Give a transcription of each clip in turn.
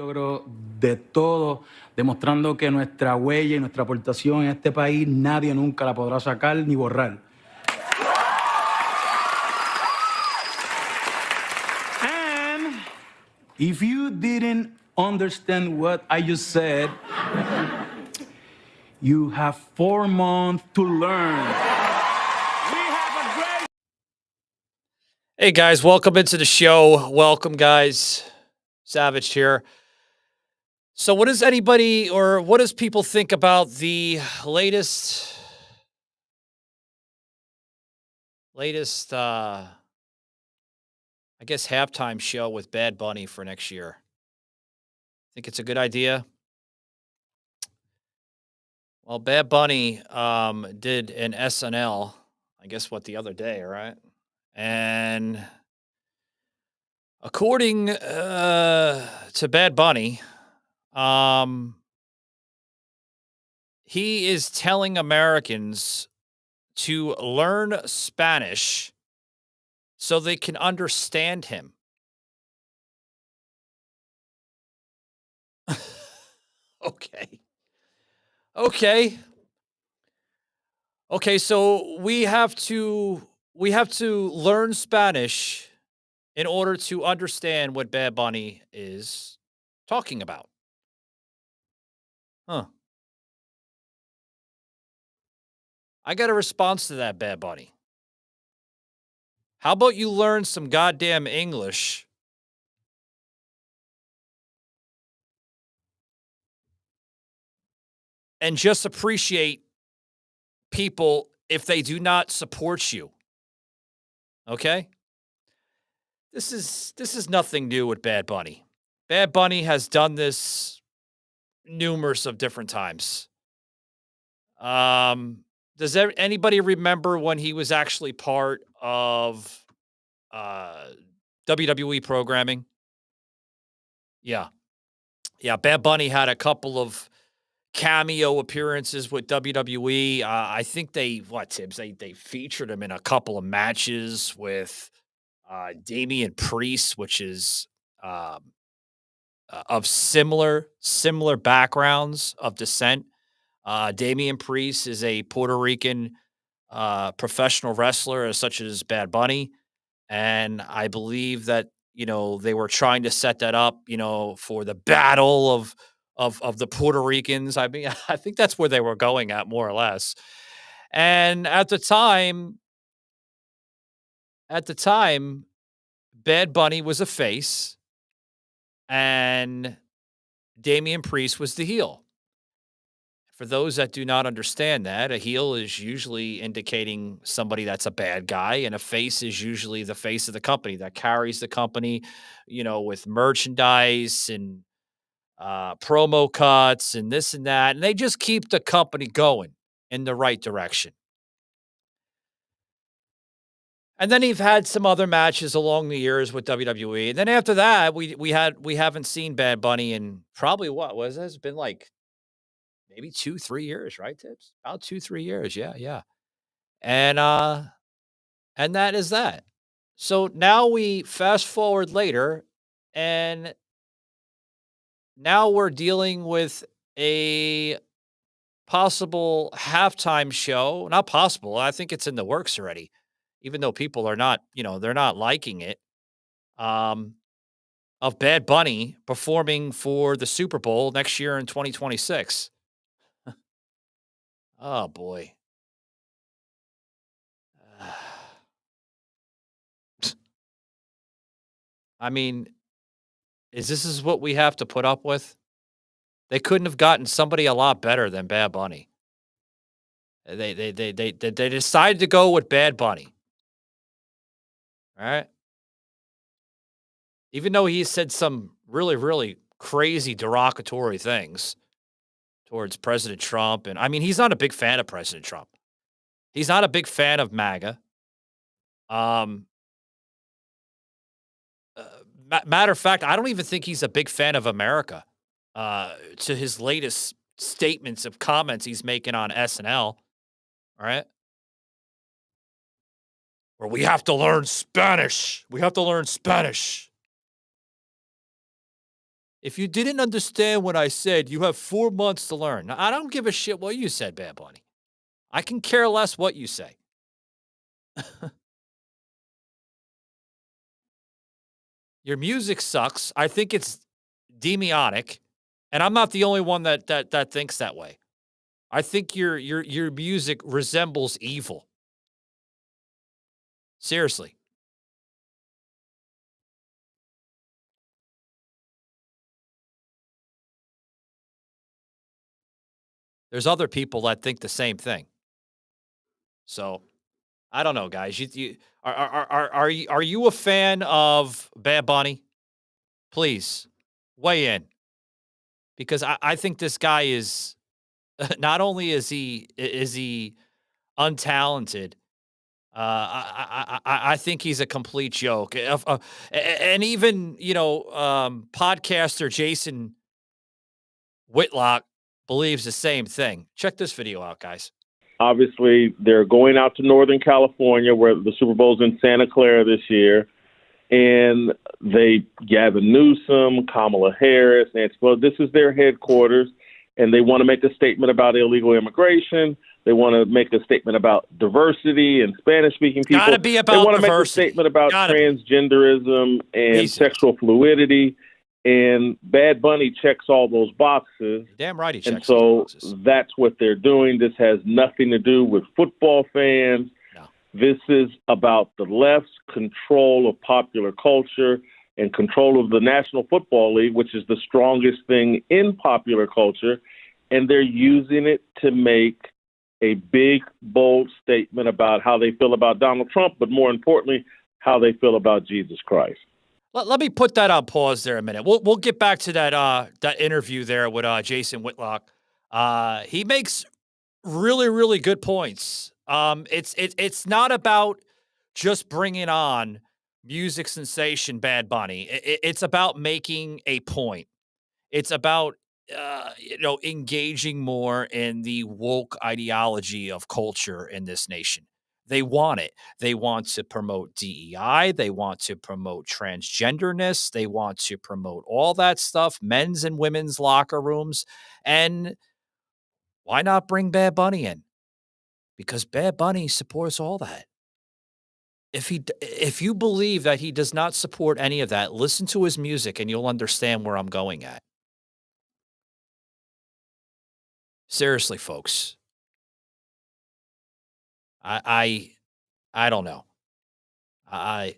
logro de todo, demostrando que nuestra huella y nuestra aportación en este país nadie nunca la podrá sacar ni borrar. And if you didn't understand what I just said, you have 4 months to learn. Hey guys, welcome into the show. Welcome, guys. Savaged here. So, what does anybody or what does people think about the latest I guess halftime show with Bad Bunny for next year? Think it's a good idea? Well, Bad Bunny did an SNL, I guess what the other day, right? And according to Bad Bunny, he is telling Americans to learn Spanish so they can understand him. Okay. Okay. Okay, so we have to learn Spanish in order to understand what Bad Bunny is talking about. Huh. I got a response to that, Bad Bunny. How about you learn some goddamn English and just appreciate people if they do not support you? Okay? This is nothing new with Bad Bunny. Bad Bunny has done this numerous of different times. Um, does anybody remember when he was actually part of uh, WWE programming? Yeah, yeah. Bad Bunny had a couple of cameo appearances with WWE. I think Tibbs? They featured him in a couple of matches with Damian Priest, which is um, of similar backgrounds of descent. Damian Priest is a Puerto Rican professional wrestler, as such as Bad Bunny, and I believe that they were trying to set that up, for the battle of the Puerto Ricans. I mean, I think that's where they were going at, more or less. And at the time, Bad Bunny was a face, and Damian Priest was the heel. For those that do not understand that, a heel is usually indicating somebody that's a bad guy, and a face is usually the face of the company that carries the company, with merchandise and promo cuts and this and that. And they just keep the company going in the right direction. And then you've had some other matches along the years with WWE. And then after that, we haven't seen Bad Bunny in probably what was it? It's been like maybe 2-3 years, right, Tips? About 2-3 years. Yeah, yeah. And that is that. So now we fast forward later, and now we're dealing with a possible halftime show. Not possible. I think it's in the works already, even though people are not, they're not liking it. Um, of Bad Bunny performing for the Super Bowl next year in 2026. Oh boy. I mean, is what we have to put up with? They couldn't have gotten somebody a lot better than Bad Bunny. They decided to go with Bad Bunny. All right. Even though he said some really, really crazy derogatory things towards President Trump. And I mean, he's not a big fan of President Trump. He's not a big fan of MAGA. Um, uh, Matter of fact, I don't even think he's a big fan of America. To his latest statements of comments he's making on SNL. All right. Where we have to learn Spanish. We have to learn Spanish. If you didn't understand what I said, you have 4 months to learn. Now, I don't give a shit what you said, Bad Bunny. I can care less what you say. Your music sucks. I think it's demonic, and I'm not the only one that thinks that way. I think your music resembles evil. Seriously. There's other people that think the same thing. So, I don't know, guys. Are you a fan of Bad Bunny? Please weigh in, because I think this guy is not only is he untalented. I think he's a complete joke. And even podcaster Jason Whitlock believes the same thing. Check this video out, guys. Obviously, they're going out to Northern California, where the Super Bowl's in Santa Clara this year, and Gavin Newsom, Kamala Harris, Nancy Pelosi, this is their headquarters, and they want to make a statement about illegal immigration. They want to make a statement about diversity and Spanish-speaking people. Gotta be about they want to diversity. make a statement about transgenderism and sexual fluidity. And Bad Bunny checks all those boxes. Damn right he checks all those boxes. That's what they're doing. This has nothing to do with football fans. No. This is about the left's control of popular culture and control of the National Football League, which is the strongest thing in popular culture. And they're using it to make a big, bold statement about how they feel about Donald Trump, but more importantly, how they feel about Jesus Christ. Let me put that on pause there a minute. We'll get back to that interview there with Jason Whitlock. He makes really, really good points. It's not about just bringing on music sensation Bad Bunny. It's about making a point. It's about engaging more in the woke ideology of culture in this nation. They want it. They want to promote DEI. They want to promote transgenderness. They want to promote all that stuff, men's and women's locker rooms. And why not bring Bad Bunny in? Because Bad Bunny supports all that. If you believe that he does not support any of that, listen to his music and you'll understand where I'm going at. Seriously, folks. I don't know. I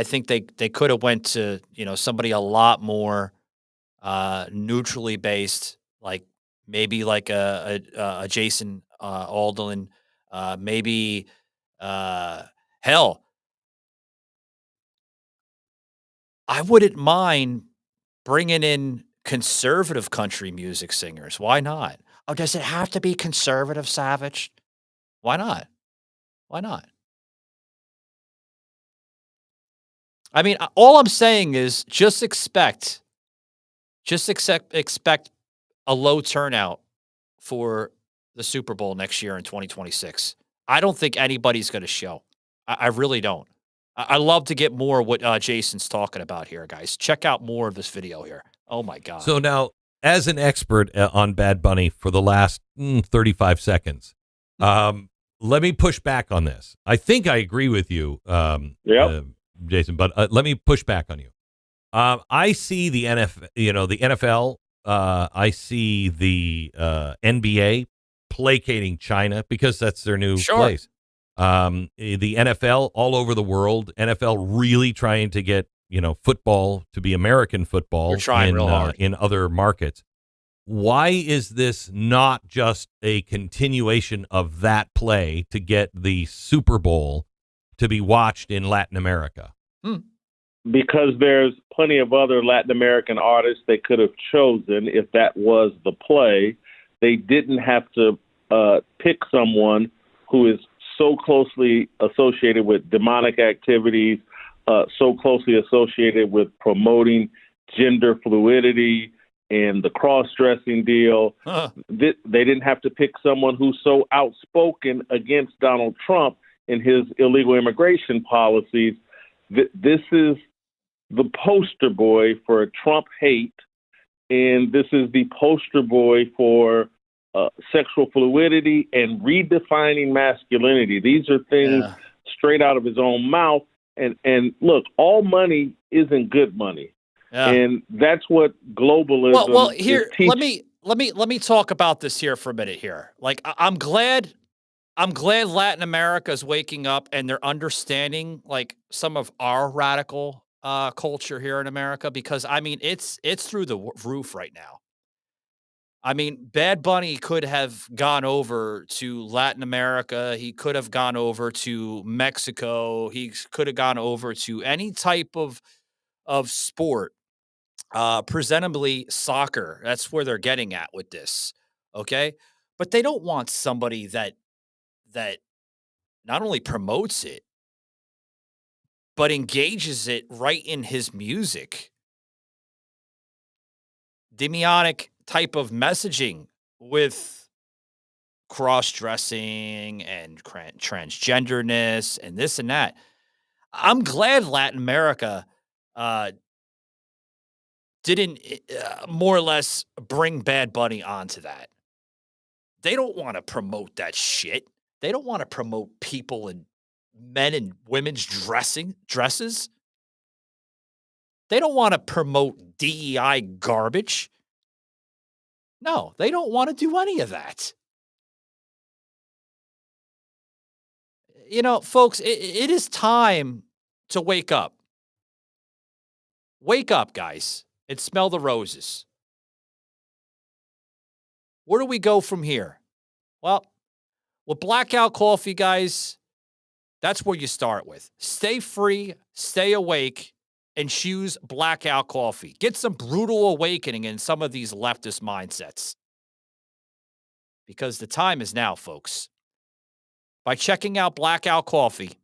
think they could have went to somebody a lot more neutrally based, like maybe like a Jason Aldean, maybe hell. I wouldn't mind bringing in conservative country music singers. Why not? Oh, does it have to be conservative, Savage? Why not? Why not? I mean, all I'm saying is just expect a low turnout for the Super Bowl next year in 2026. I don't think anybody's going to show. I really don't. I love to get more what Jason's talking about here, guys. Check out more of this video here. Oh, my God. So now, as an expert on Bad Bunny for the last 35 seconds, let me push back on this. I think I agree with you, Jason, but let me push back on you. I see the NFL, I see the NBA placating China because that's their new place. The NFL all over the world, NFL really trying to get football to be American football in other markets. Why is this not just a continuation of that play to get the Super Bowl to be watched in Latin America? Because there's plenty of other Latin American artists they could have chosen if that was the play. They didn't have to pick someone who is so closely associated with demonic activities, so closely associated with promoting gender fluidity and the cross-dressing deal. They didn't have to pick someone who's so outspoken against Donald Trump and his illegal immigration policies. This is the poster boy for Trump hate and this is the poster boy for sexual fluidity and redefining masculinity. These are things straight out of his own mouth. And look, all money isn't good money, and that's what globalism. Well, here let me talk about this here for a minute. Here, like I'm glad Latin America is waking up and they're understanding like some of our radical culture here in America, because I mean it's through the roof right now. I mean, Bad Bunny could have gone over to Latin America. He could have gone over to Mexico. He could have gone over to any type of sport, presentably soccer. That's where they're getting at with this. Okay. But they don't want somebody that not only promotes it, but engages it right in his music. Demonic type of messaging with cross-dressing and transgenderness and this and that. I'm glad Latin America didn't more or less bring Bad Bunny onto that. They don't want to promote that shit. They don't want to promote people in men and women's dresses. They don't want to promote DEI garbage. No, they don't want to do any of that. You know, folks, it is time to wake up. Wake up, guys, and smell the roses. Where do we go from here? Well, with Blackout Coffee, guys, that's where you start with. Stay free, stay awake, and choose Blackout Coffee. Get some brutal awakening in some of these leftist mindsets. Because the time is now, folks. By checking out Blackout Coffee,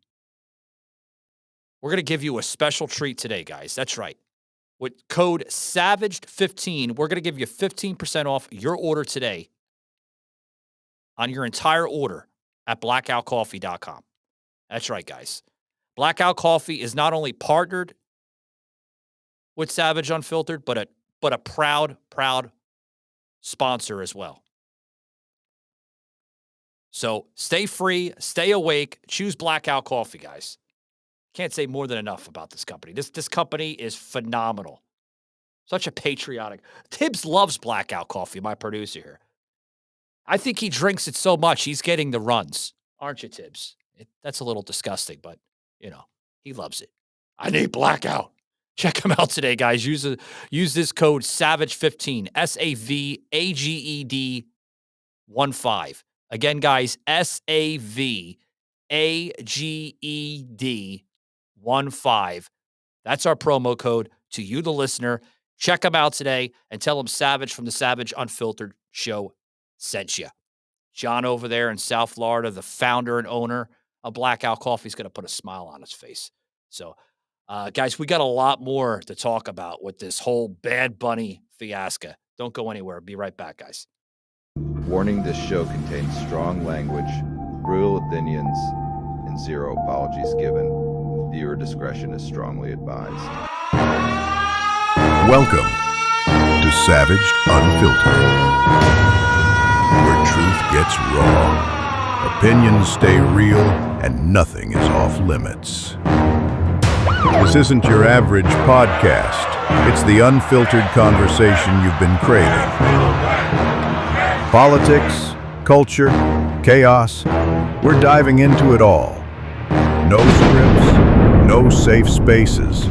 we're going to give you a special treat today, guys. That's right. With code SAVAGED15, we're going to give you 15% off your order today on your entire order at blackoutcoffee.com. That's right, guys. Blackout Coffee is not only partnered with Savaged Unfiltered, but a proud sponsor as well. So stay free, stay awake, choose Blackout Coffee, guys. Can't say more than enough about this company. This company is phenomenal. Such a patriotic. Tibbs loves Blackout Coffee, my producer here. I think he drinks it so much, he's getting the runs. Aren't you, Tibbs? That's a little disgusting, but, you know, he loves it. I need Blackout. Check him out today, guys. Use this code SAVAGE15, SAVAGED 15. Again, guys, SAVAGED 15. That's our promo code to you, the listener. Check them out today and tell them Savage from the Savaged Unfiltered Show sent you. John over there in South Florida, the founder and owner of Blackout Coffee, is going to put a smile on his face. So, guys, we got a lot more to talk about with this whole Bad Bunny fiasco. Don't go anywhere. Be right back, guys. Warning, this show contains strong language, brutal opinions, and zero apologies given. Viewer discretion is strongly advised. Welcome to Savaged Unfiltered, where truth gets raw, opinions stay real, and nothing is off limits. This isn't your average podcast. It's the unfiltered conversation you've been craving. Politics, culture, chaos, we're diving into it all. No scripts, no safe spaces,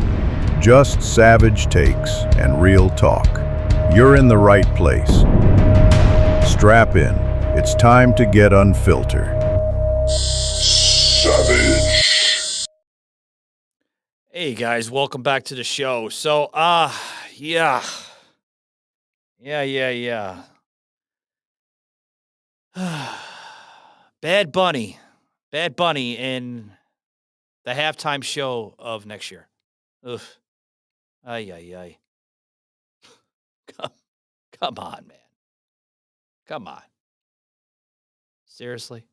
just savage takes and real talk. You're in the right place. Strap in. It's time to get unfiltered. Savage. Hey guys, welcome back to the show. So, yeah. Bad Bunny in the halftime show of next year. Ugh. Ay. Come on, man. Come on. Seriously?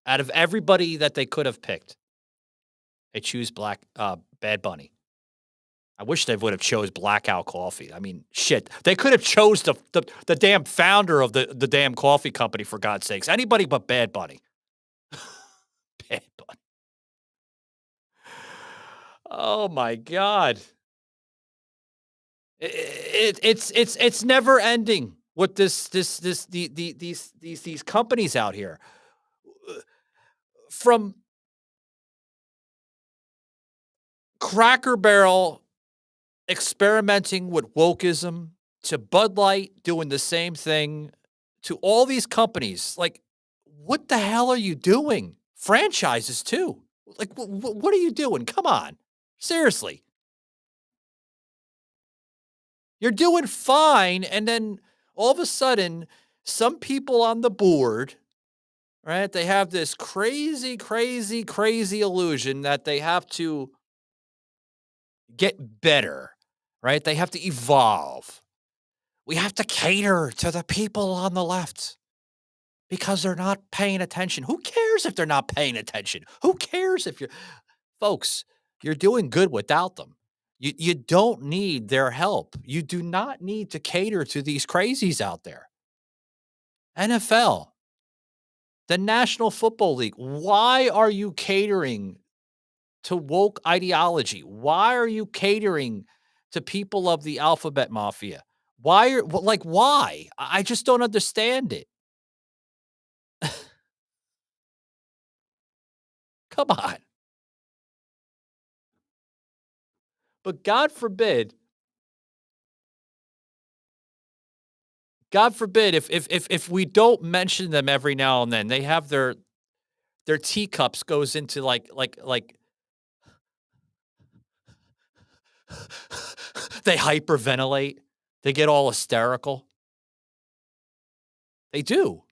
Out of everybody that they could have picked, they choose Bad Bunny. I wish they would have chose Blackout Coffee. I mean, shit. They could have chose the damn founder of the damn coffee company, for God's sakes. Anybody but Bad Bunny. Bad Bunny. Oh my God. It's never ending with these companies out here. From Cracker Barrel experimenting with wokeism to Bud Light doing the same thing to all these companies. Like, what the hell are you doing? Franchises too. Like, what are you doing? Come on. Seriously. You're doing fine. And then all of a sudden, some people on the board, right? They have this crazy, crazy, crazy illusion that they have to get better, right? They have to evolve. We have to cater to the people on the left because they're not paying attention. Who cares if they're not paying attention? Who cares if you're, folks, you're doing good without them. You don't need their help. You do not need to cater to these crazies out there. NFL, the National Football League. Why are you catering to woke ideology? Why are you catering to people of the alphabet mafia? Why? I just don't understand it. Come on. But God forbid if we don't mention them every now and then, they have their teacups goes into like they hyperventilate. They get all hysterical. They do.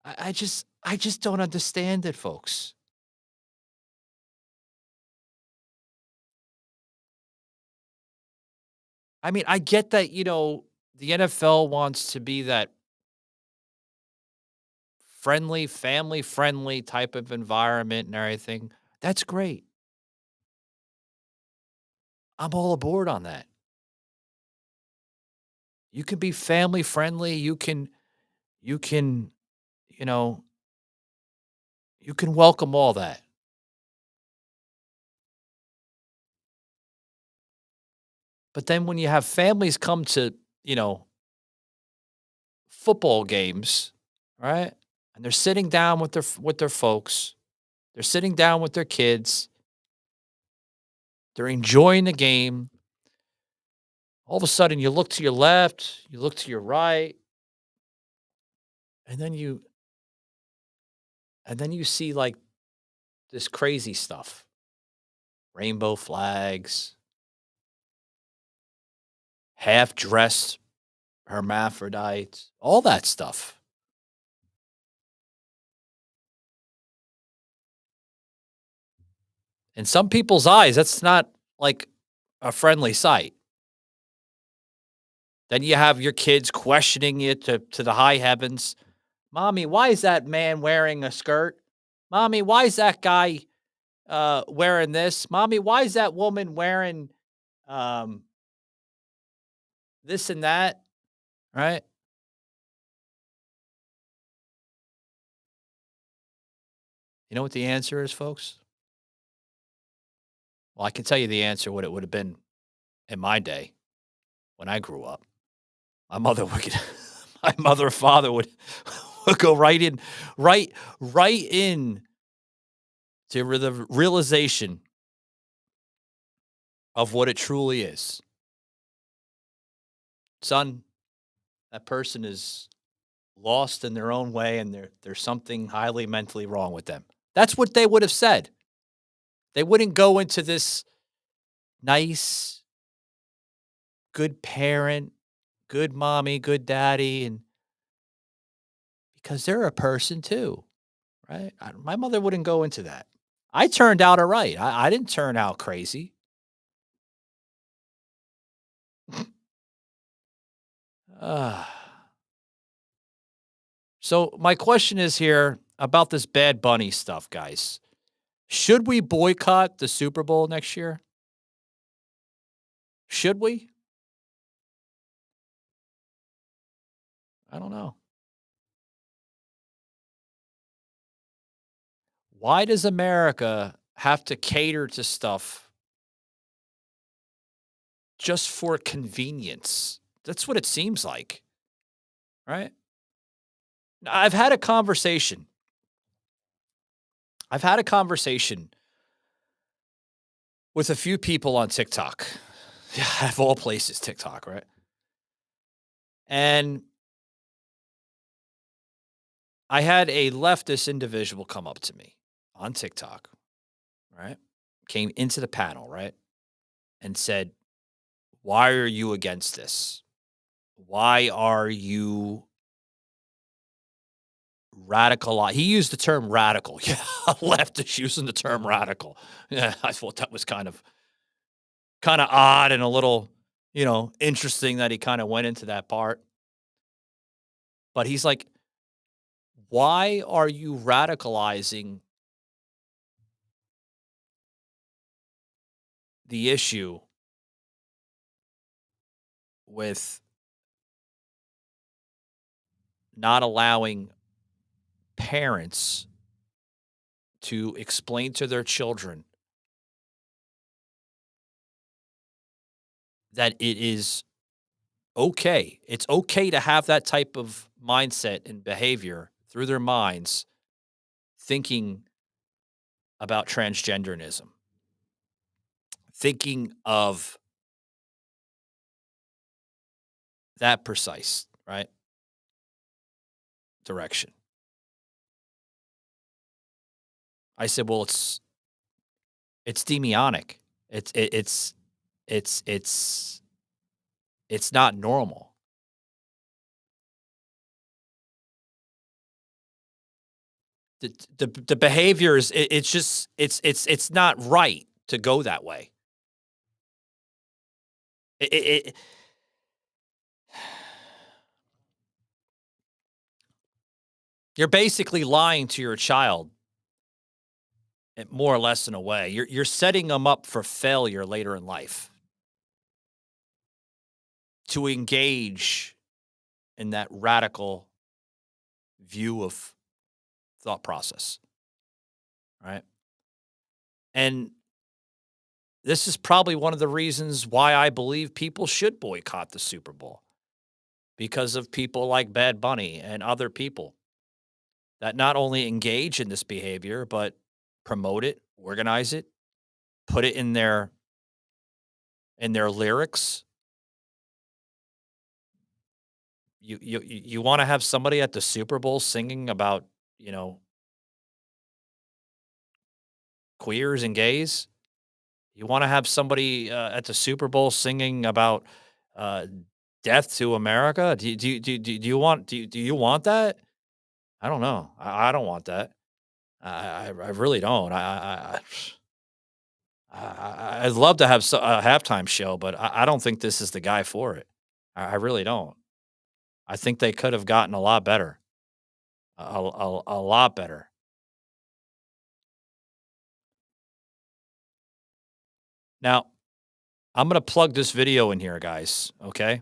I just don't understand it, folks. I mean, I get that, the NFL wants to be that friendly, family-friendly type of environment and everything. That's great. I'm all aboard on that. You can be family-friendly. You can welcome all that. But then when you have families come to, football games, right? And they're sitting down with their folks. They're sitting down with their kids. They're enjoying the game. All of a sudden you look to your left, you look to your right, and then you see like this crazy stuff. Rainbow flags, half-dressed hermaphrodites, all that stuff. In some people's eyes, that's not like a friendly sight. Then you have your kids questioning you to the high heavens. Mommy, why is that man wearing a skirt? Mommy, why is that guy wearing this? Mommy, why is that woman wearing this and that? Right? You know what the answer is, folks? Well, I can tell you the answer, what it would have been in my day when I grew up. My mother or father would go right in to the realization of what it truly is. Son, that person is lost in their own way and there's something highly mentally wrong with them. That's what they would have said. They wouldn't go into this nice, good parent, good mommy, good daddy, and because they're a person too, right? My mother wouldn't go into that. I turned out all right. I didn't turn out crazy. So my question is here about this Bad Bunny stuff, guys. Should we boycott the Super Bowl next year? Should we? I don't know. Why does America have to cater to stuff just for convenience? That's what it seems like, right? I've had a conversation. With a few people on TikTok. Yeah, of all places, TikTok, right? And I had a leftist individual come up to me on TikTok, right? Came into the panel, right? And said, why are you against this? Why are you radical? He used the term radical. Yeah, leftist using the term radical. Yeah, I thought that was kind of odd and a little, interesting that he kind of went into that part. But he's like, why are you radicalizing the issue with not allowing parents to explain to their children that it is okay. It's okay to have that type of mindset and behavior through their minds, thinking about transgenderism, thinking of that precise, right, direction. I said, well, it's demonic. It's not normal. The behaviors, it's not right to go that way. You're basically lying to your child, more or less in a way. You're setting them up for failure later in life to engage in that radical view of thought process, right? And this is probably one of the reasons why I believe people should boycott the Super Bowl, because of people like Bad Bunny and other people that not only engage in this behavior, but promote it, organize it, put it in their lyrics. You want to have somebody at the Super Bowl singing about, queers and gays? You want to have somebody at the Super Bowl singing about death to America? Do you want that? I don't know. I don't want that. I really don't. I'd love to have a halftime show, but I don't think this is the guy for it. I really don't. I think they could have gotten a lot better. A lot better. Now, I'm going to plug this video in here, guys, okay?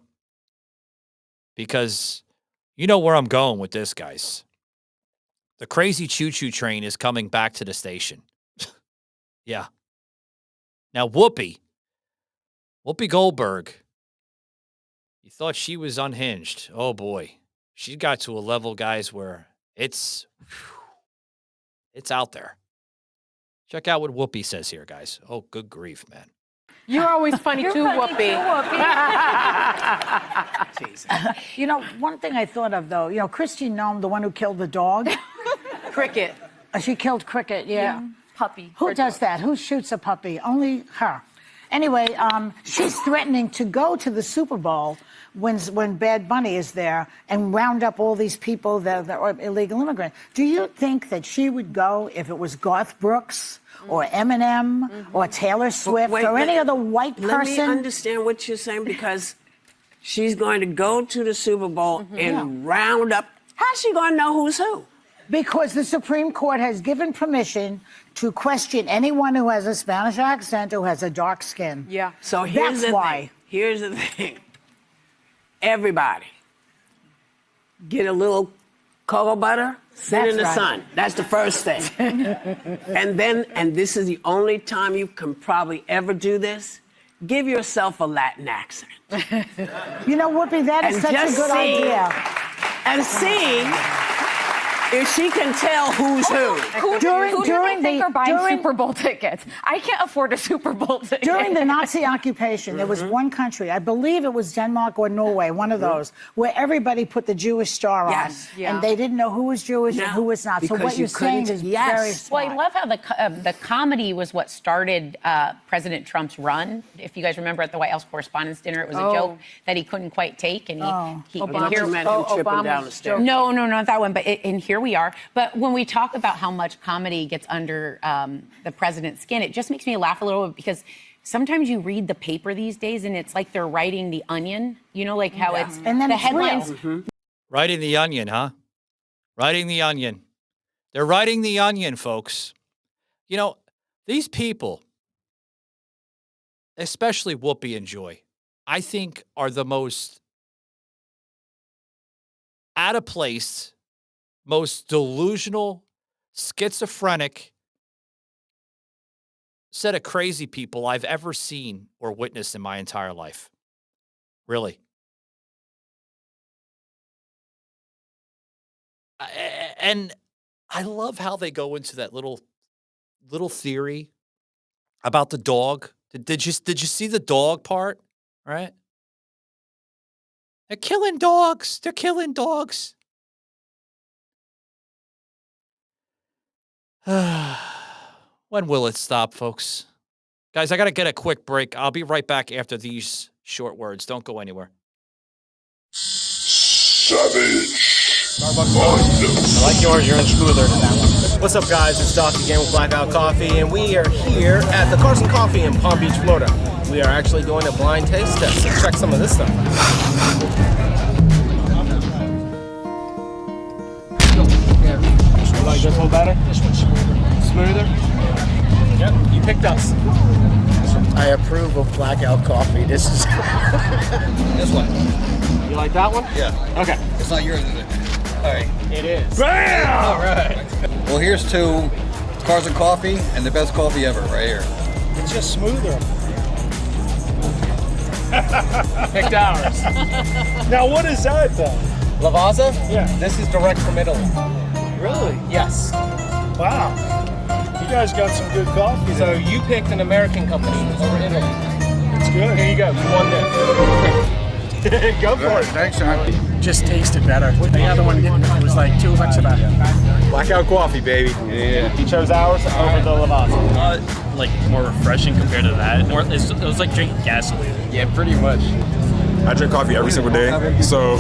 Because you know where I'm going with this, guys. The crazy choo-choo train is coming back to the station. Yeah. Now, Whoopi Goldberg, you thought she was unhinged. Oh, boy. She got to a level, guys, where it's out there. Check out what Whoopi says here, guys. Oh, good grief, man. You're always funny too, Whoopi. Jesus. One thing I thought of, though, Kristi Noem, the one who killed the dog. Cricket. She killed Cricket, yeah. Puppy. Who does that? Who shoots a puppy? Only her. Anyway, she's threatening to go to the Super Bowl when Bad Bunny is there and round up all these people that are illegal immigrants. Do you think that she would go if it was Garth Brooks or Eminem or Taylor Swift or any other white person? Let me understand what you're saying, because she's going to go to the Super Bowl and round up. How's she going to know who's who? Because the Supreme Court has given permission to question anyone who has a Spanish accent who has a dark skin. Yeah. So here's That's the why. thing. Here's the thing. Everybody, get a little cocoa butter, sit in the sun. That's the first thing. and this is the only time you can probably ever do this, give yourself a Latin accent. You know, Whoopi, that is And such a just good see- idea. And see if she can tell who's who. Who do they think are buying Super Bowl tickets? I can't afford a Super Bowl ticket. During the Nazi occupation, there was one country, I believe it was Denmark or Norway, one of those, where everybody put the Jewish star Yes. on. Yeah. And they didn't know who was Jewish and No, who was not. So because what you you're saying couldn't- is yes. very Well, smart. I love how the comedy was what started President Trump's run. If you guys remember at the White House Correspondents' Dinner, it was a joke that he couldn't quite take, and he Not here- to mention him tripping Obama's down the stairs. No, not that one. But and here we are. But when we talk about how much comedy gets under the president's skin, it just makes me laugh a little bit because sometimes you read the paper these days and it's like they're writing The Onion. You know, like how it's And then the it's headlines. real. Writing the onion, huh? Writing the onion. They're writing the onion, folks. You know, these people, especially Whoopi and Joy, I think are the most out of place, most delusional, schizophrenic set of crazy people I've ever seen or witnessed in my entire life. Really. And I love how they go into that little theory about the dog. Did you see the dog part? Right? They're killing dogs. They're killing dogs. When will it stop, folks? Guys, I got to get a quick break. I'll be right back after these short words. Don't go anywhere. Savaged. I like yours. You're in schooler to that one. What's up, guys? It's Doc again with Blackout Coffee, and we are here at the Carson Coffee in Palm Beach, Florida. We are actually doing a blind taste test. So check some of this stuff. You like this one better? This one's smoother. Yep, you picked us. I approve of Blackout Coffee. This is this one. You like that one? Yeah. Okay. It's not yours, is it? All right. It is. Bam! All right. Well, here's to Carson Coffee and the best coffee ever, right here. It's just smoother. Picked ours. Now, what is that, though? Lavazza? Yeah. This is direct from Italy. Really? Yes. Wow. You guys got some good coffee. So you picked an American company over Italy. That's good. Here you go. You won this. Go for it. Thanks, John. Just tasted better. The other one didn't. It was like too much of that. Blackout coffee, baby. Yeah. You chose ours over the Lavazza. Like more refreshing compared to that. It was like drinking gasoline. Yeah, pretty much. I drink coffee every single day, so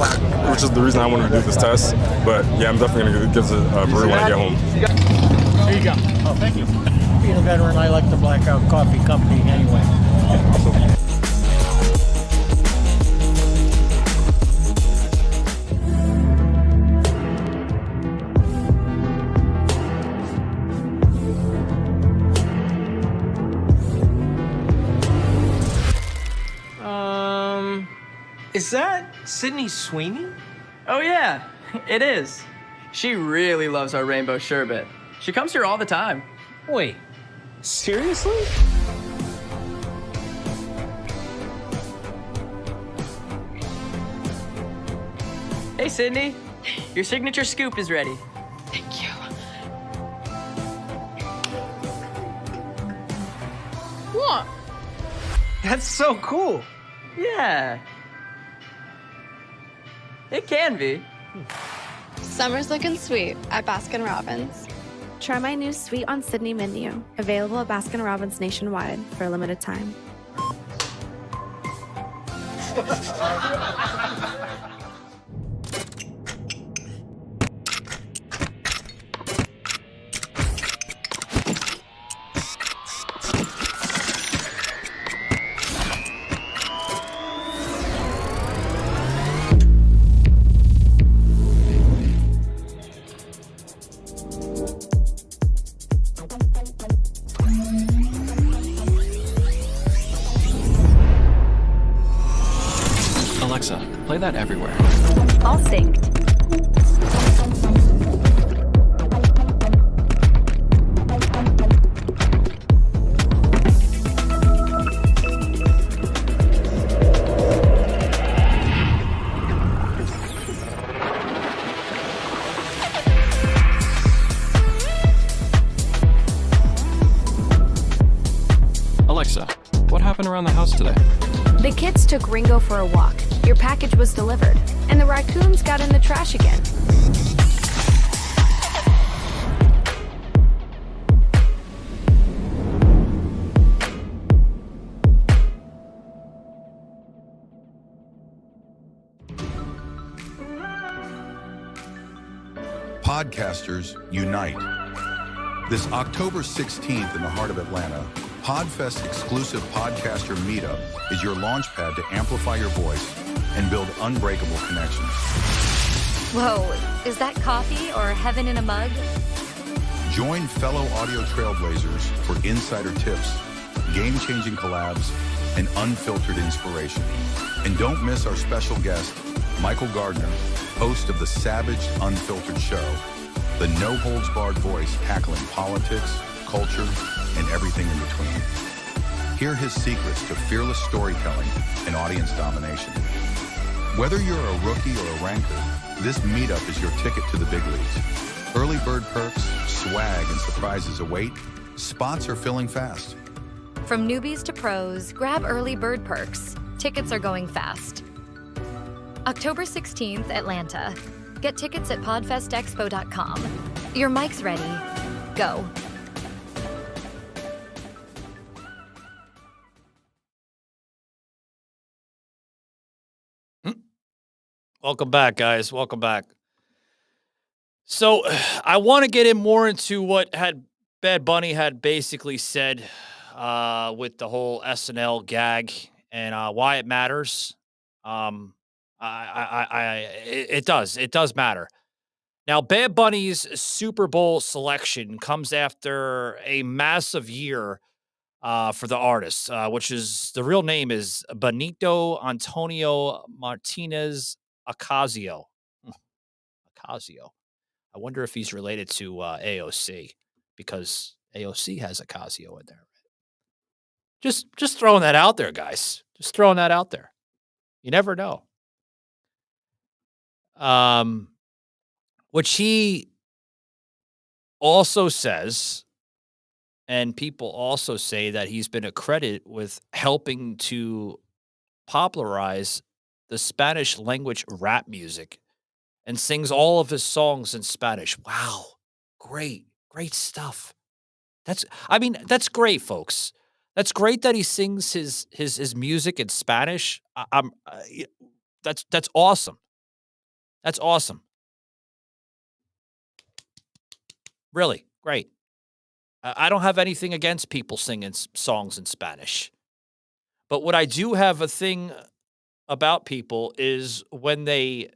which is the reason I wanted to do this test. But yeah, I'm definitely gonna give it a brew when I get home. Here you go. Oh, thank you. Being a veteran, I like the Blackout Coffee Company anyway. Awesome. Is that Sydney Sweeney? Oh yeah, it is. She really loves our rainbow sherbet. She comes here all the time. Wait, seriously? Hey Sydney, your signature scoop is ready. Thank you. What? That's so cool. Yeah. It can be. Summer's looking sweet at Baskin Robbins. Try my new Sweet on Sydney menu, available at Baskin Robbins nationwide for a limited time. Alexa, play that everywhere. All synced. Alexa, what happened around the house today? The kids took Ringo for a walk. Your package was delivered. And the raccoons got in the trash again. Podcasters unite. This October 16th in the heart of Atlanta, PodFest exclusive podcaster meetup is your launchpad to amplify your voice and build unbreakable connections. Whoa, is that coffee or heaven in a mug? Join fellow audio trailblazers for insider tips, game-changing collabs, and unfiltered inspiration. And don't miss our special guest, Michael Gardner, host of the Savaged Unfiltered Show, the no-holds-barred voice tackling politics, culture, and everything in between. Hear his secrets to fearless storytelling and audience domination. Whether you're a rookie or a ranker, this meetup is your ticket to the big leagues. Early bird perks, swag, and surprises await. Spots are filling fast. From newbies to pros, grab early bird perks. Tickets are going fast. October 16th, Atlanta. Get tickets at podfestexpo.com. Your mic's ready. Go. Welcome back, guys. Welcome back. So I want to get in more into what Bad Bunny had basically said with the whole SNL gag and why it matters. It does matter. Now, Bad Bunny's Super Bowl selection comes after a massive year for the artist, which is the real name is Benito Antonio Martinez Ocasio. Ocasio. I wonder if he's related to AOC because AOC has Ocasio in there. Just throwing that out there, guys. Just throwing that out there. You never know. Which he also says, and people also say that he's been accredited with helping to popularize the Spanish language rap music and sings all of his songs in Spanish. Wow. Great stuff. That's great, folks. That's great that he sings his music in Spanish. That's awesome. That's awesome. Really great. I don't have anything against people singing songs in Spanish. But what I do have a thing about people is when they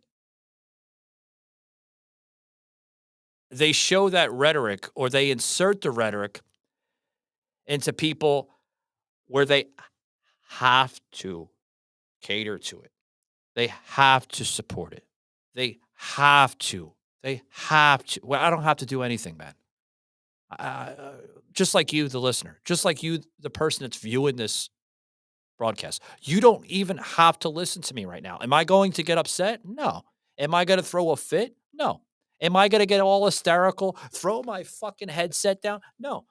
show that rhetoric or they insert the rhetoric into people where they have to cater to it. They have to support it. They have to. Well, I don't have to do anything, man. Just like you, the listener, just like you, the person that's viewing this broadcast, you don't even have to listen to me right now. Am I going to get upset? No. Am I going to throw a fit? No. Am I going to get all hysterical, throw my fucking headset down? No.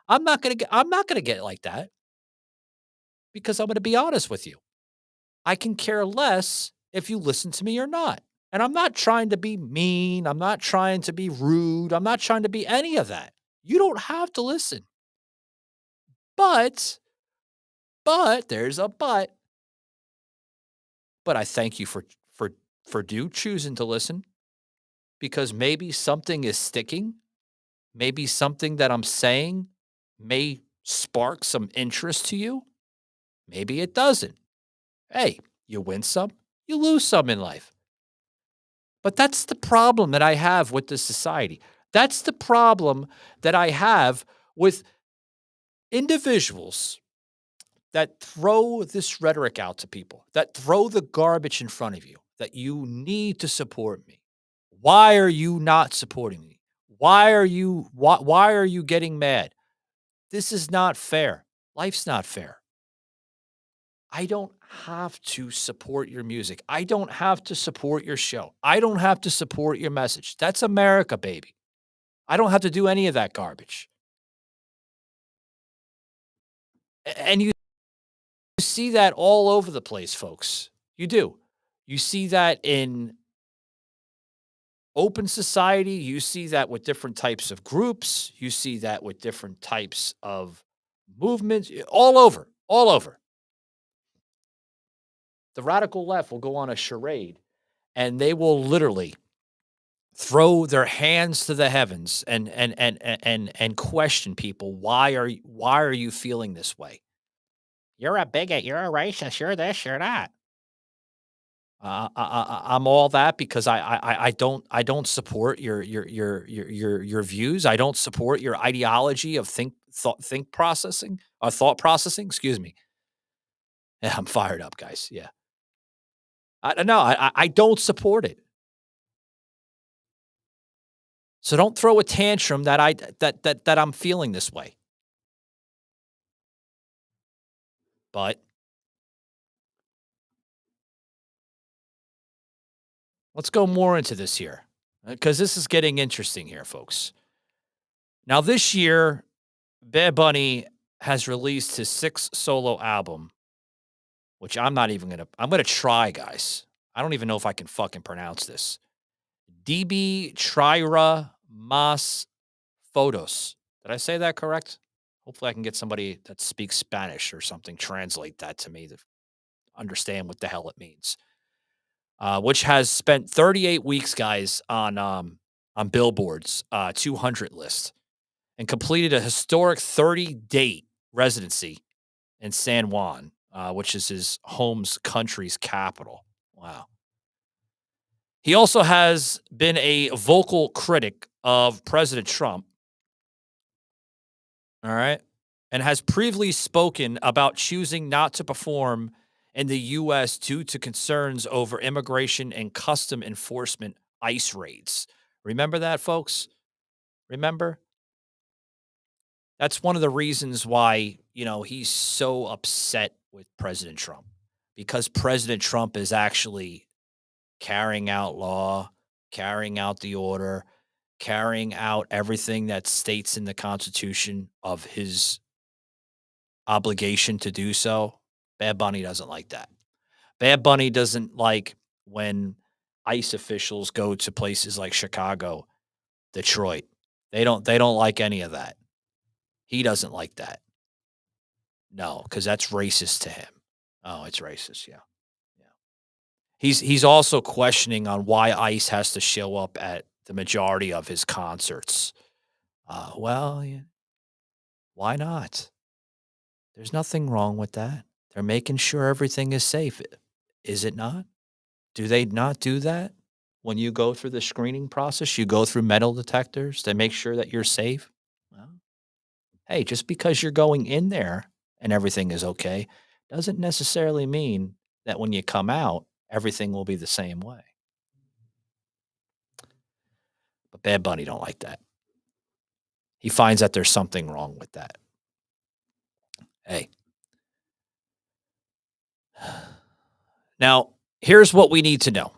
I'm not going to get like that because I'm going to be honest with you. I can care less if you listen to me or not. And I'm not trying to be mean. I'm not trying to be rude. I'm not trying to be any of that. You don't have to listen. But there's a but. But I thank you for choosing to listen because maybe something is sticking. Maybe something that I'm saying may spark some interest to you. Maybe it doesn't. Hey, you win some, you lose some in life. But that's the problem that I have with this society. That's the problem that I have with individuals that throw this rhetoric out to people, that throw the garbage in front of you, that you need to support me. Why are you not supporting me? Why are you getting mad? This is not fair. Life's not fair. I don't have to support your music. I don't have to support your show. I don't have to support your message. That's America, baby. I don't have to do any of that garbage. And you see that all over the place, folks. You do. You see that in open society. You see that with different types of groups. You see that with different types of movements. All over. All over. The radical left will go on a charade, and they will literally throw their hands to the heavens and question people. Why are you feeling this way? You're a bigot. You're a racist. You're this. You're that. I'm all that because I don't support your views. I don't support your ideology of thought processing. Excuse me. Yeah, I'm fired up, guys. Yeah. I don't support it. So don't throw a tantrum that I'm feeling this way. But let's go more into this here, because this is getting interesting here, folks. Now, this year, Bad Bunny has released his 6th solo album, which I'm going to try, guys. I don't even know if I can fucking pronounce this. DeBÍ TiRAR MáS FOToS. Did I say that correct? Hopefully I can get somebody that speaks Spanish or something, translate that to me to understand what the hell it means. Which has spent 38 weeks, guys, on Billboard's 200 list and completed a historic 30-date residency in San Juan, which is his country's capital. Wow. He also has been a vocal critic of President Trump. All right. And has previously spoken about choosing not to perform in the U.S. due to concerns over immigration and custom enforcement ICE raids. Remember that, folks? Remember? That's one of the reasons why, he's so upset with President Trump, because President Trump is actually carrying out law, carrying out the order, carrying out everything that states in the Constitution of his obligation to do so. Bad Bunny doesn't like that. Bad Bunny doesn't like when ICE officials go to places like Chicago, Detroit. They don't like any of that. He doesn't like that. No, because that's racist to him. Oh, it's racist, yeah. He's also questioning on why ICE has to show up at the majority of his concerts. Why not? There's nothing wrong with that. They're making sure everything is safe. Is it not? Do they not do that? When you go through the screening process, you go through metal detectors to make sure that you're safe? Well, hey, just because you're going in there and everything is okay doesn't necessarily mean that when you come out, everything will be the same way. But Bad Bunny don't like that. He finds that there's something wrong with that. Hey. Now, here's what we need to know.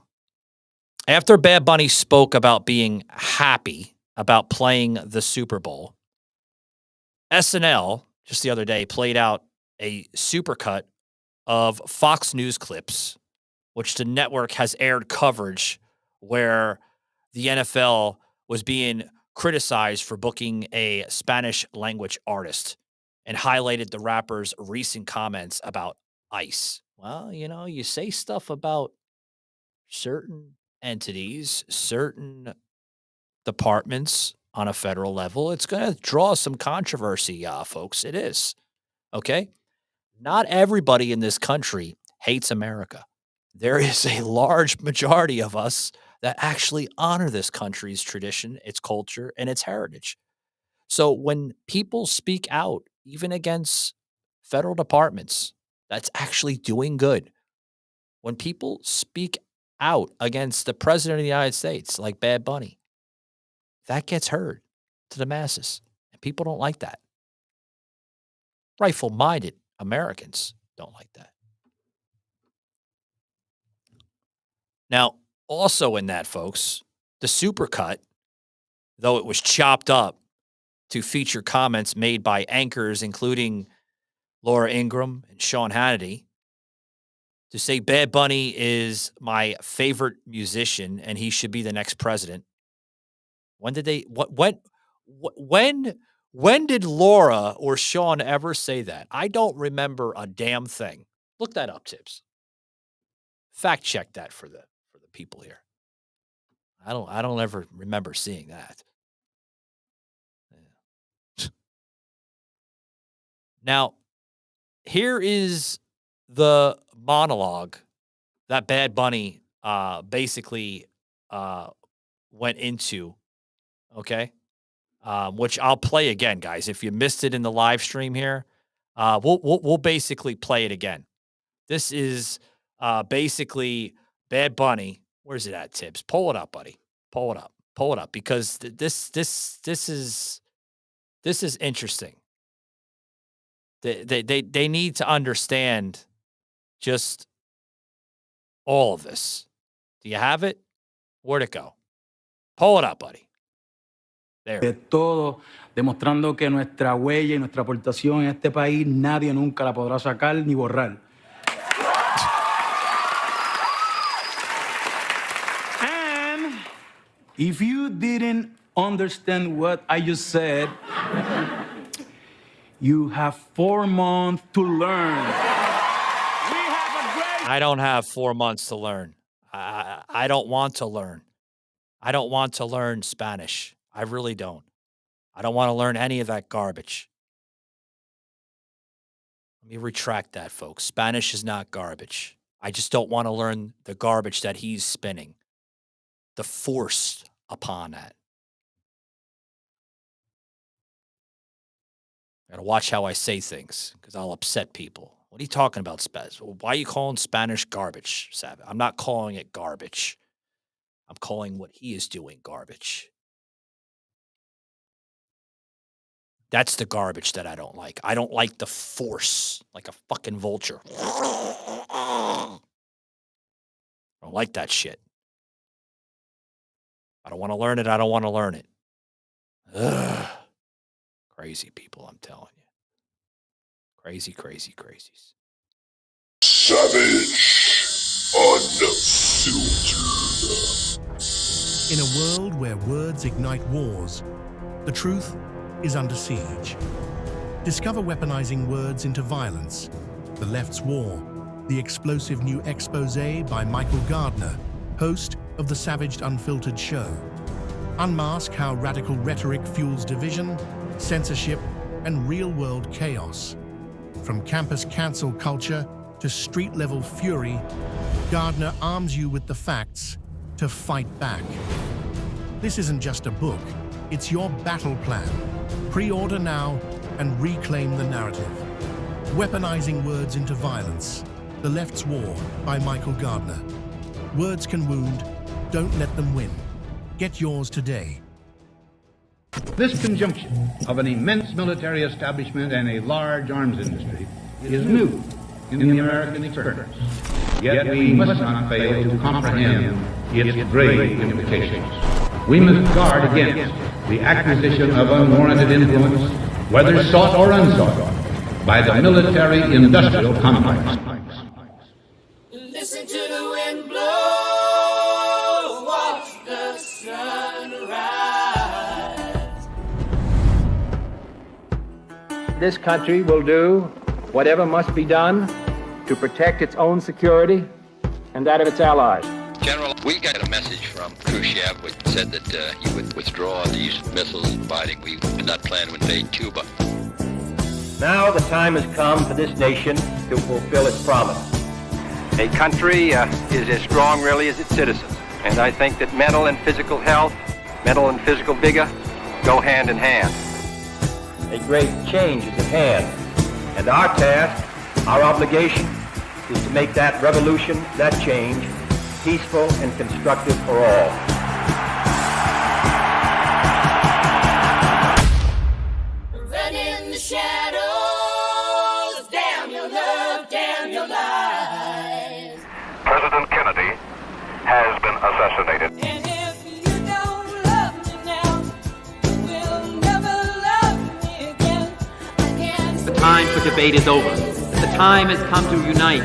After Bad Bunny spoke about being happy about playing the Super Bowl, SNL just the other day played out a supercut of Fox News clips, which the network has aired coverage where the NFL was being criticized for booking a Spanish language artist and highlighted the rapper's recent comments about ICE. Well, you say stuff about certain entities, certain departments on a federal level, it's going to draw some controversy, folks. It is. Okay? Not everybody in this country hates America. There is a large majority of us that actually honor this country's tradition, its culture, and its heritage. So when people speak out, even against federal departments that's actually doing good. When people speak out against the president of the United States, like Bad Bunny, that gets heard to the masses. And people don't like that. Rightful-minded Americans don't like that. Now, also in that, folks, the supercut, though it was chopped up to feature comments made by anchors, including Laura Ingraham and Sean Hannity, to say Bad Bunny is my favorite musician and he should be the next president. When did they? When did Laura or Sean ever say that? I don't remember a damn thing. Look that up, Tibbs. Fact check that for the people here. I don't ever remember seeing that. Yeah. Now, here is the monologue that Bad Bunny basically went into, okay? Which I'll play again, guys. If you missed it in the live stream here, we'll basically play it again. This is basically Bad Bunny. Where's it at, Tibbs? Pull it up, buddy. Pull it up. Pull it up, because this is interesting. They need to understand just all of this. Do you have it? Where'd it go? Pull it up, buddy. There. De todo, demostrando que nuestra huella y nuestra aportación en este país nadie nunca la podrá sacar ni borrar. And if you didn't understand what I just said, you have 4 months to learn. I don't have 4 months to learn. I don't want to learn. I don't want to learn Spanish. I really don't. I don't want to learn any of that garbage. Let me retract that, folks. Spanish is not garbage. I just don't want to learn the garbage that he's spinning. The force upon that. Got to watch how I say things, because I'll upset people. What are you talking about, Spaz? Why are you calling Spanish garbage, Savage? I'm not calling it garbage. I'm calling what he is doing garbage. That's the garbage that I don't like. I don't like the force, like a fucking vulture. I don't like that shit. I don't want to learn it. I don't want to learn it. Ugh. Crazy people, I'm telling you. Crazy, crazy, crazies. Savaged Unfiltered. In a world where words ignite wars, the truth is under siege. Discover weaponizing words into violence, the left's war, the explosive new expose by Michael Gardner, host of the Savaged Unfiltered Show. Unmask how radical rhetoric fuels division, censorship, and real-world chaos. From campus cancel culture to street-level fury, Gardner arms you with the facts to fight back. This isn't just a book, it's your battle plan. Pre-order now and reclaim the narrative. Weaponizing words into violence, the left's war by Michael Gardner. Words can wound, don't let them win. Get yours today. This conjunction of an immense military establishment and a large arms industry is new in the American experience. Yet we must not fail to comprehend its grave implications. We must guard against the acquisition of unwarranted influence, whether sought or unsought, by the military-industrial complex. Listen to the wind blow, watch the sun rise. This country will do whatever must be done to protect its own security and that of its allies. General, we got a message from Khrushchev which said that he would withdraw these missiles, providing we did not plan to invade Cuba. Now the time has come for this nation to fulfill its promise. A country is as strong really as its citizens, and I think that mental and physical health, mental and physical vigor go hand in hand. A great change is at hand. And our task, our obligation, is to make that revolution, that change, peaceful and constructive for all. Run in the shadows, damn your love, damn your lies. President Kennedy has been assassinated. And if you don't love me now, you will never love me again. The time for debate is over. The time has come to unite.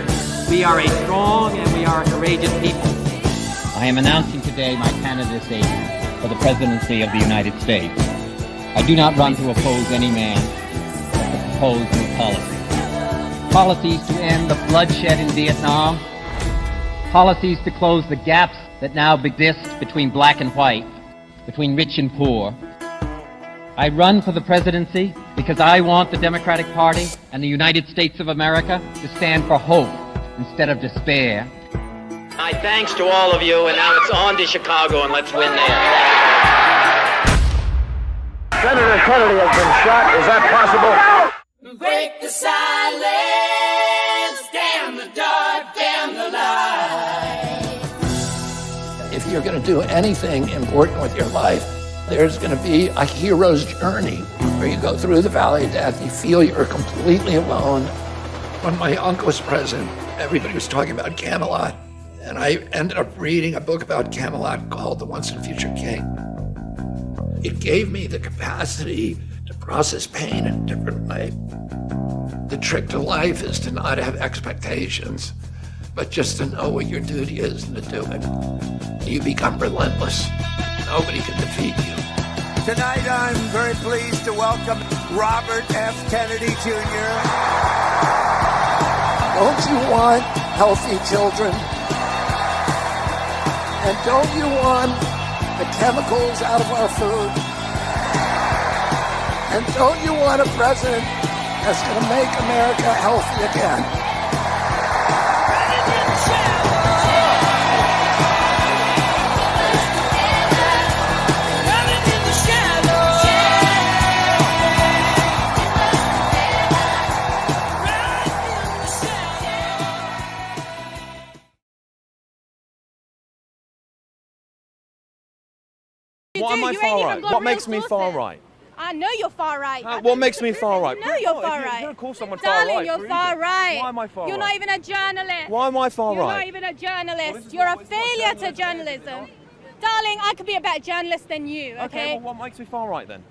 We are a strong and we are a courageous people. I am announcing today my candidacy for the presidency of the United States. I do not run to oppose any man, but to propose new policies. Policies to end the bloodshed in Vietnam. Policies to close the gaps that now exist between black and white, between rich and poor. I run for the presidency because I want the Democratic Party and the United States of America to stand for hope instead of despair. My thanks to all of you, and now it's on to Chicago, and let's win there. Senator Kennedy has been shot. Is that possible? Break the silence, damn the dark, damn the light. If you're going to do anything important with your life, there's going to be a hero's journey where you go through the valley of death. You feel you're completely alone. When my uncle was president, everybody was talking about Camelot. And I ended up reading a book about Camelot called The Once and Future King. It gave me the capacity to process pain in a different way. The trick to life is to not have expectations, but just to know what your duty is and to do it. You become relentless. Nobody can defeat you. Tonight, I'm very pleased to welcome Robert F. Kennedy Jr. Don't you want healthy children? And don't you want the chemicals out of our food? And don't you want a president that's going to make America healthy again? Why am I far right? What makes me far right? I know you're far right. What makes me far right? No, you're far right. Of course I'm far Darling, right. you're far right. Why am I far You're right? not even a journalist. Why am I far You're right? not even a journalist. You're a failure to journalism. Darling, I could be a better journalist than you, okay? Well, what makes me far right then?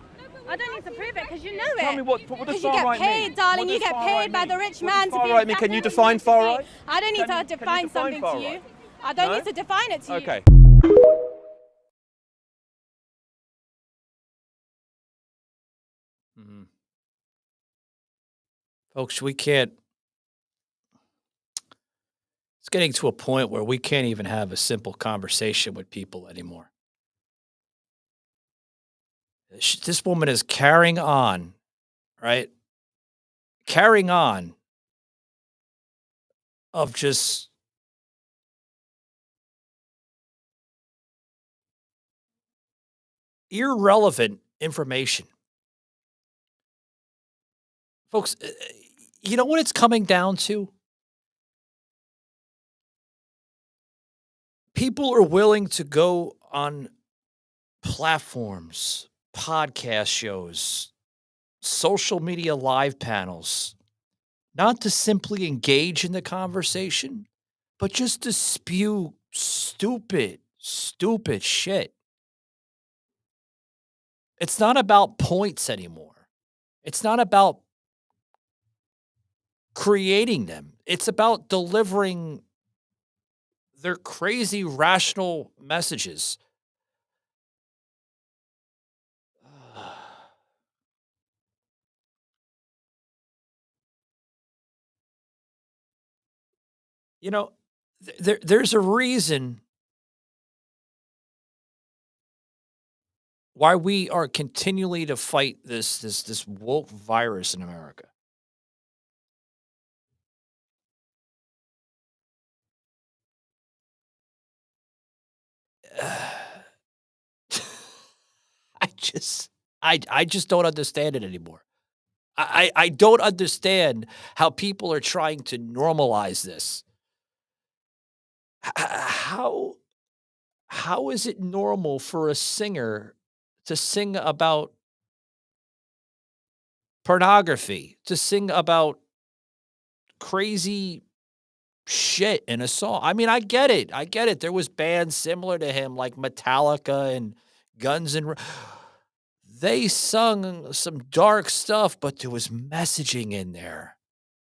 I don't need to prove it because you know it. Tell me what does Because you far get right paid, mean? darling. What You does get far paid right by mean? the rich What man does to far be. right mean? Can you define far right? I don't need to define something to you. I don't No? need to define it to you. Okay. Folks, we can't. It's getting to a point where we can't even have a simple conversation with people anymore. This woman is carrying on, right? Carrying on of just irrelevant information. Folks, you know what it's coming down to? People are willing to go on platforms, podcast shows, social media live panels, not to simply engage in the conversation, but just to spew stupid shit. It's not about points anymore. It's not about creating them. It's about delivering their crazy rational messages. You know, there's a reason why we are continually to fight this woke virus in America. I just don't understand it anymore. I don't understand how people are trying to normalize this. How is it normal for a singer to sing about pornography, to sing about crazy shit in a song? I mean, I get it. I get it. There was bands similar to him like Metallica and Guns N' They sung some dark stuff, but there was messaging in there.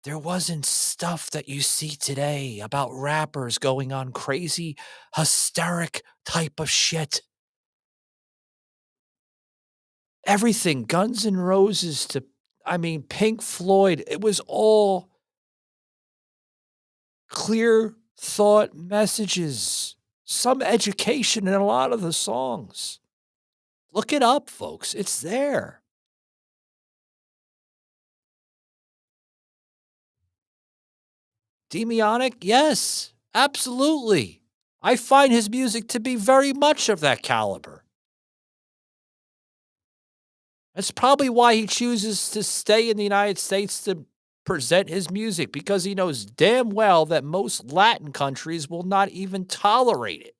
There wasn't stuff that you see today about rappers going on crazy, hysteric type of shit. Everything, Guns N' Roses to, Pink Floyd, it was all clear thought messages, some education in a lot of the songs. Look it up, folks. It's there. Demionic? Yes, absolutely. I find his music to be very much of that caliber. That's probably why he chooses to stay in the United States to present his music, because he knows damn well that most Latin countries will not even tolerate it.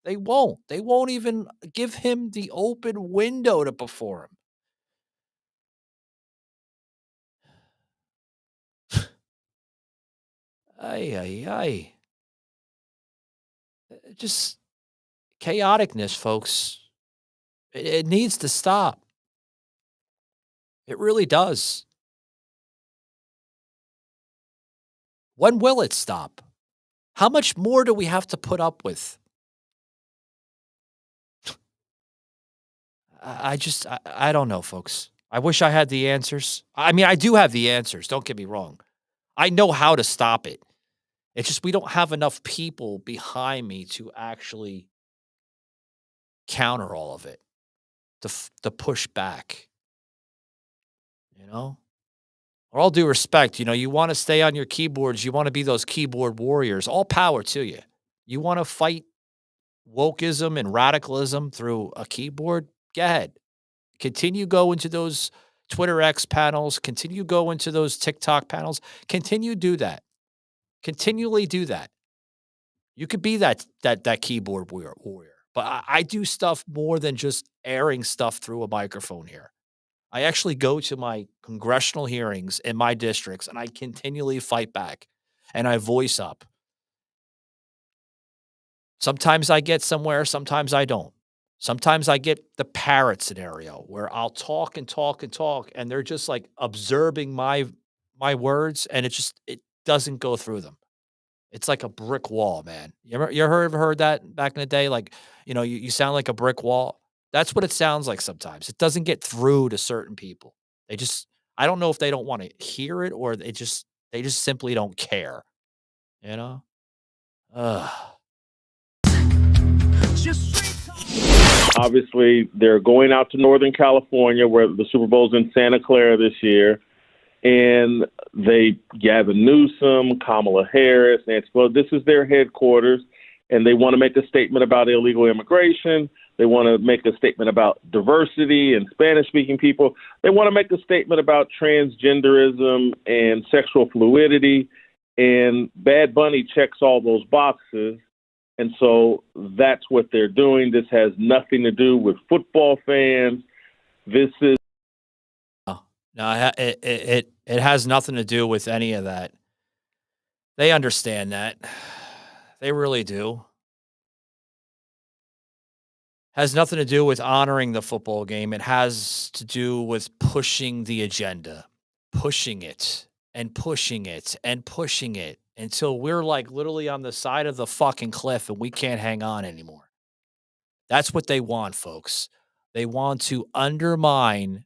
They won't. They won't even give him the open window to perform. Ay, ay, ay. Just chaoticness, folks. It needs to stop. It really does. When will it stop? How much more do we have to put up with? I don't know, folks. I wish I had the answers. I mean, I do have the answers. Don't get me wrong. I know how to stop it. It's just we don't have enough people behind me to actually counter all of it, to push back. You know? With all due respect, you want to stay on your keyboards. You want to be those keyboard warriors. All power to you. You want to fight wokeism and radicalism through a keyboard? Go ahead. Continue go into those Twitter X panels. Continue go into those TikTok panels. Continue do that. Continually do that. You could be that keyboard warrior. But I do stuff more than just airing stuff through a microphone here. I actually go to my congressional hearings in my districts, and I continually fight back, and I voice up. Sometimes I get somewhere, sometimes I don't. Sometimes I get the parrot scenario where I'll talk and talk and talk, and they're just like observing my words, and it doesn't go through them. It's like a brick wall, man. You ever heard that back in the day? Like, you sound like a brick wall. That's what it sounds like sometimes. It doesn't get through to certain people. I don't know if they don't want to hear it or they just simply don't care. Ugh. Obviously, they're going out to Northern California, where the Super Bowl's in Santa Clara this year. And Gavin Newsom, Kamala Harris, Nancy Pelosi, this is their headquarters, and they want to make a statement about illegal immigration. They want to make a statement about diversity and Spanish-speaking people. They want to make a statement about transgenderism and sexual fluidity, and Bad Bunny checks all those boxes. And so that's what they're doing. This has nothing to do with football fans. This is... No, it has nothing to do with any of that. They understand that. They really do. Has nothing to do with honoring the football game. It has to do with pushing the agenda, pushing it and pushing it and pushing it until we're like literally on the side of the fucking cliff and we can't hang on anymore. That's what they want, folks. They want to undermine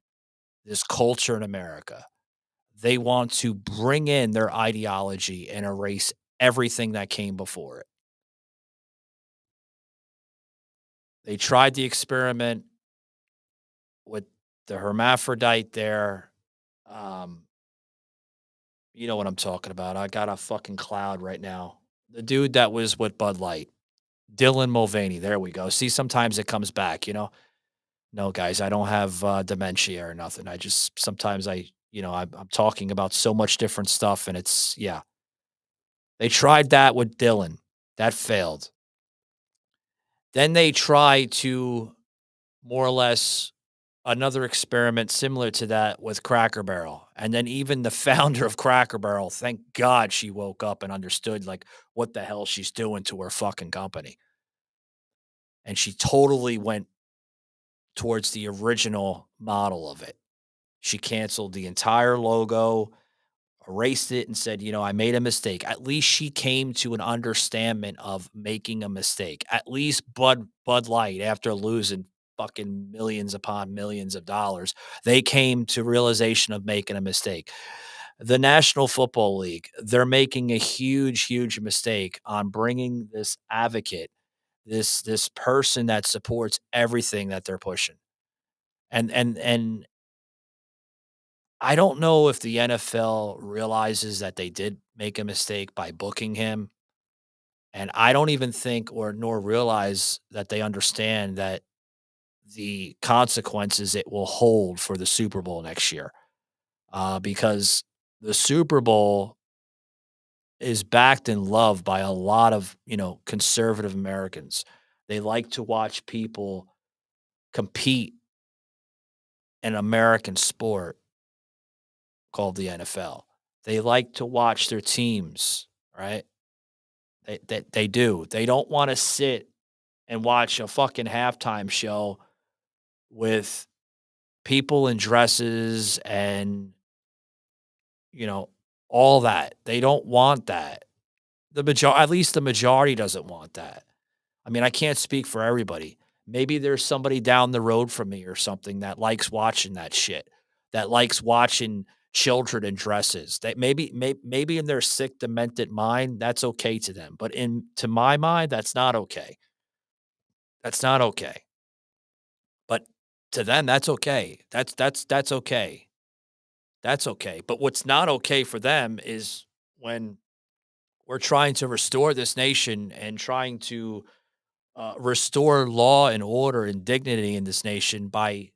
this culture in America. They want to bring in their ideology and erase everything that came before it. They tried the experiment with the hermaphrodite there. You know what I'm talking about. I got a fucking cloud right now. The dude that was with Bud Light, Dylan Mulvaney. There we go. See, sometimes it comes back, No, guys, I don't have dementia or nothing. Sometimes I I'm talking about so much different stuff, and it's, yeah. They tried that with Dylan. That failed. Then they tried to more or less another experiment similar to that with Cracker Barrel. And then even the founder of Cracker Barrel, thank God she woke up and understood like what the hell she's doing to her fucking company. And she totally went towards the original model of it. She canceled the entire logo, erased it, and said, I made a mistake. At least she came to an understanding of making a mistake. At least Bud Light, after losing fucking millions upon millions of dollars, they came to realization of making a mistake. The National Football League, they're making a huge, huge mistake on bringing this advocate, this person that supports everything that they're pushing. And I don't know if the NFL realizes that they did make a mistake by booking him. And I don't even think nor realize that they understand that the consequences it will hold for the Super Bowl next year. Because the Super Bowl is backed and loved by a lot of, conservative Americans. They like to watch people compete in American sport called the NFL. They like to watch their teams, right? They do. They don't want to sit and watch a fucking halftime show with people in dresses and, all that. They don't want that. At least the majority doesn't want that. I mean, I can't speak for everybody. Maybe there's somebody down the road from me or something that likes watching that shit, that likes watching children in dresses. That maybe in their sick, demented mind, that's okay to them. But to my mind, that's not okay. That's not okay. But to them, that's okay. That's okay. That's okay. But what's not okay for them is when we're trying to restore this nation and trying to restore law and order and dignity in this nation by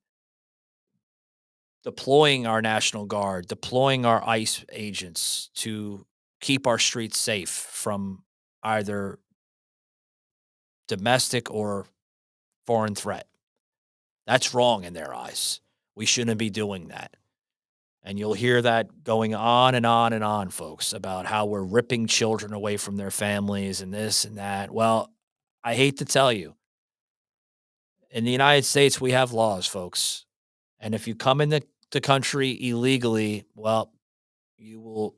deploying our National Guard, deploying our ICE agents to keep our streets safe from either domestic or foreign threat. That's wrong in their eyes. We shouldn't be doing that. And you'll hear that going on and on and on, folks, about how we're ripping children away from their families and this and that. Well, I hate to tell you, in the United States, we have laws, folks. And if you come in the country illegally, well, you will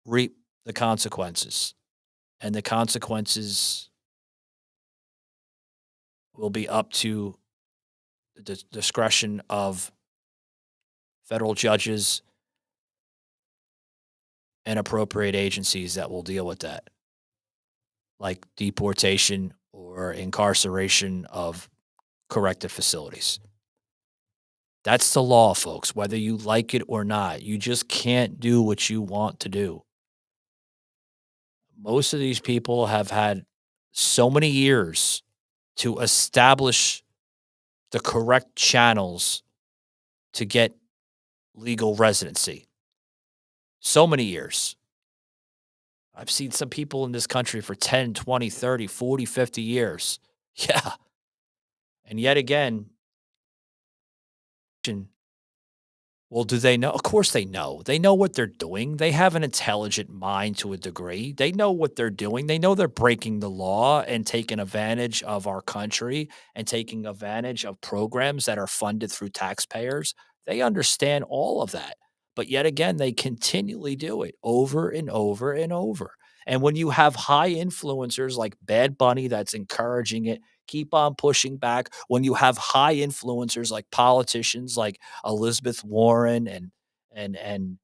reap the consequences. And the consequences will be up to the discretion of federal judges and appropriate agencies that will deal with that, like deportation or incarceration of corrective facilities. That's the law, folks, whether you like it or not. You just can't do what you want to do. Most of these people have had so many years to establish the correct channels to get legal residency. So many years. I've seen some people in this country for 10, 20, 30, 40, 50 years. Yeah. And yet again, well, do they know? Of course they know. They know what they're doing. They have an intelligent mind to a degree. They know what they're doing. They know they're breaking the law and taking advantage of our country and taking advantage of programs that are funded through taxpayers. They understand all of that. But yet again, they continually do it over and over and over. And when you have high influencers like Bad Bunny that's encouraging it, keep on pushing back. When you have high influencers like politicians like Elizabeth Warren and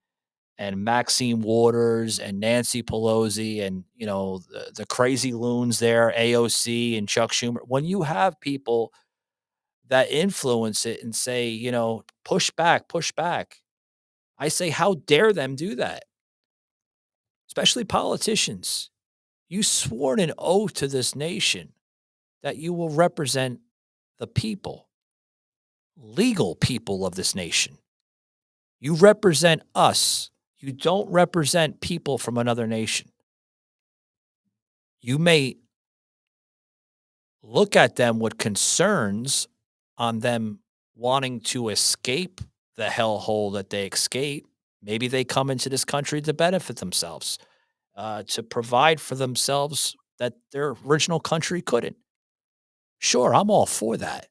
Maxine Waters and Nancy Pelosi and the crazy loons there, AOC and Chuck Schumer, when you have people that influence it and say, push back, I say, how dare them do that? Especially politicians. You swore an oath to this nation that you will represent the people, legal people of this nation. You represent us. You don't represent people from another nation. You may look at them with concerns on them wanting to escape the hellhole that they escape. Maybe they come into this country to benefit themselves, to provide for themselves that their original country couldn't. Sure, I'm all for that.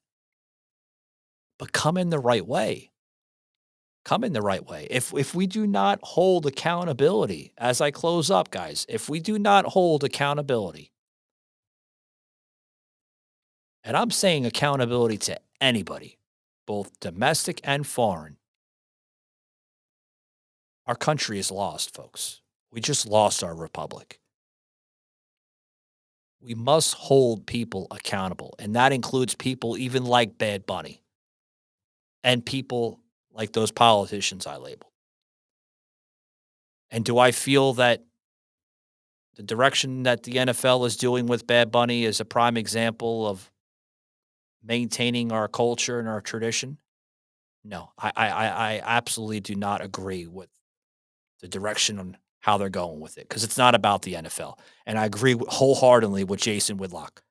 But come in the right way. Come in the right way. If we do not hold accountability, as I close up, guys, if we do not hold accountability, and I'm saying accountability to anybody, both domestic and foreign, our country is lost, folks. We just lost our republic. We must hold people accountable, and that includes people even like Bad Bunny and people like those politicians I labeled. And do I feel that the direction that the NFL is doing with Bad Bunny is a prime example of maintaining our culture and our tradition? No, I absolutely do not agree with the direction on how they're going with it, because it's not about the NFL. And I agree wholeheartedly with Jason Whitlock.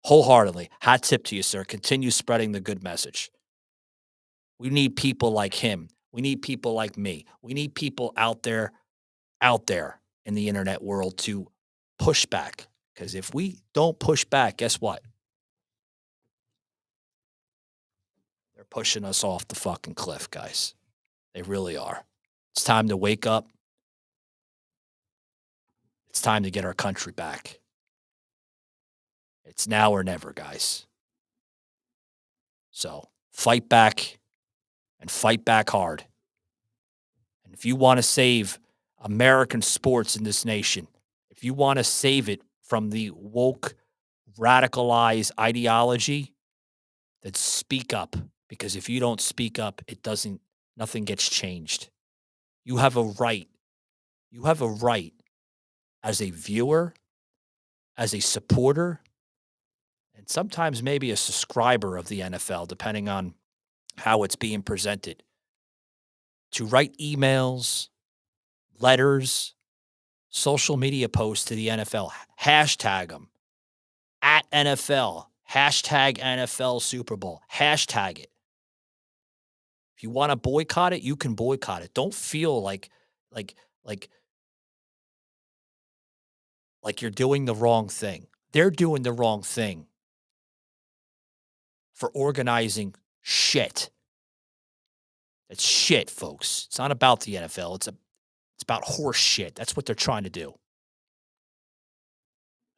Wholeheartedly. Hat tip to you, sir. Continue spreading the good message. We need people like him. We need people like me. We need people out there in the internet world to push back. Because if we don't push back, guess what? They're pushing us off the fucking cliff, guys. They really are. It's time to wake up. It's time to get our country back. It's now or never, guys. So fight back and fight back hard. And if you want to save American sports in this nation, if you want to save it from the woke, radicalized ideology, then speak up. Because if you don't speak up, nothing gets changed. You have a right. You have a right as a viewer, as a supporter, and sometimes maybe a subscriber of the NFL, depending on how it's being presented, to write emails, letters, social media posts to the NFL. Hashtag them. At NFL. Hashtag NFL Super Bowl. Hashtag it. If you want to boycott it, you can boycott it. Don't feel like you're doing the wrong thing. They're doing the wrong thing for organizing shit. It's shit, folks. It's not about the NFL. It's about horse shit. That's what they're trying to do.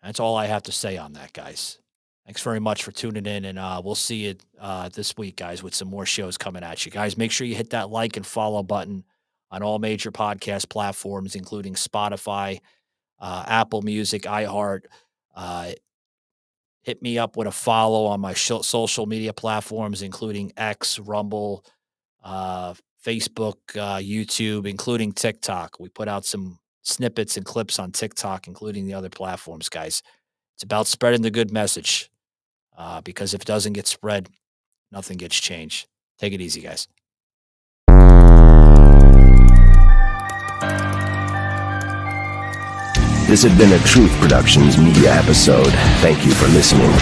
That's all I have to say on that, guys. Thanks very much for tuning in, and we'll see you this week, guys, with some more shows coming at you. Guys, make sure you hit that like and follow button on all major podcast platforms, including Spotify, Apple Music, iHeart. Hit me up with a follow on my social media platforms, including X, Rumble, Facebook, YouTube, including TikTok. We put out some snippets and clips on TikTok, including the other platforms, guys. It's about spreading the good message, because if it doesn't get spread, nothing gets changed. Take it easy, guys. This has been a Truth Productions media episode. Thank you for listening.